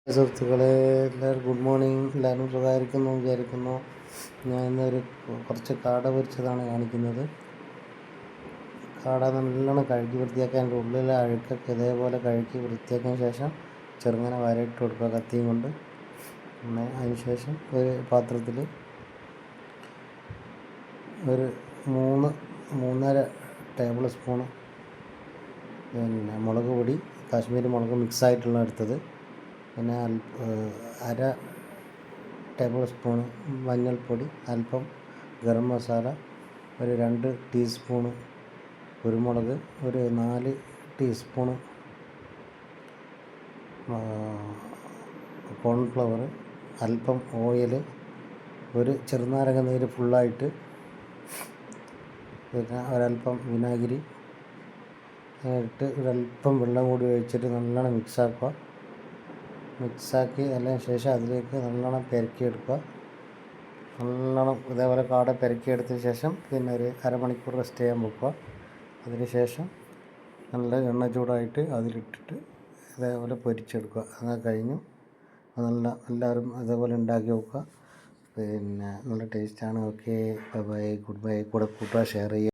സുഹൃത്തുക്കളെ, എല്ലാവരും good morning. എല്ലാവരും സുഖമായിരിക്കുന്നു വിചാരിക്കുന്നു. ഞാൻ ഇന്നൊരു കുറച്ച് കാട പൊരിച്ചതാണ് കാണിക്കുന്നത്. കാട നല്ലോണം കഴുകി വൃത്തിയാക്കി അതിൻ്റെ ഉള്ളിലെ അഴുക്കൊക്കെ ഇതേപോലെ കഴുകി വൃത്തിയാക്കിയതിന് ശേഷം ചെറുങ്ങനെ വരയിട്ട് കൊടുക്കുക കത്തിയും കൊണ്ട്. പിന്നെ അതിന് ശേഷം ഒരു പാത്രത്തിൽ ഒരു 3-3.5 ടേബിൾ സ്പൂണ് പിന്നെ മുളക് പൊടി, കാശ്മീരി മുളക് മിക്സായിട്ടുള്ള എടുത്തത്. പിന്നെ അര ടേബിൾ സ്പൂണ് മഞ്ഞൾപ്പൊടി, അല്പം ഗരം മസാല, ഒരു 2 ടീസ്പൂണ് കുരുമുളക്, ഒരു 4 ടീസ്പൂണ് കോൺഫ്ലവർ, അല്പം ഓയിൽ, ഒരു ചെറുനാരങ്ങ നീര് ഫുള്ളായിട്ട്, പിന്നെ ഒരല്പം വിനാഗിരി ഇട്ട് ഒരല്പം വെള്ളം കൂടി ഒഴിച്ചിട്ട് നല്ലോണം മിക്സാക്കി അതിന് ശേഷം അതിലേക്ക് നല്ലോണം പെരക്കിയെടുക്കുക. നല്ലോണം ഇതേപോലെ കാട പെരക്കിയെടുത്തതിന് ശേഷം പിന്നെ ഒരു അരമണിക്കൂർ റെസ്റ്റ് ചെയ്യാൻ വെക്കുക. അതിന് ശേഷം നല്ല എണ്ണ ചൂടായിട്ട് അതിലിട്ടിട്ട് ഇതേപോലെ പൊരിച്ചെടുക്കുക. അങ്ങനെ കഴിഞ്ഞു. എല്ലാവരും ഇതേപോലെ ഉണ്ടാക്കി നോക്കുക. പിന്നെ നല്ല ടേസ്റ്റാണ്. Okay, bye bye. Good bye. കൂടെ കൂട്ടുക, ഷെയർ ചെയ്യുക.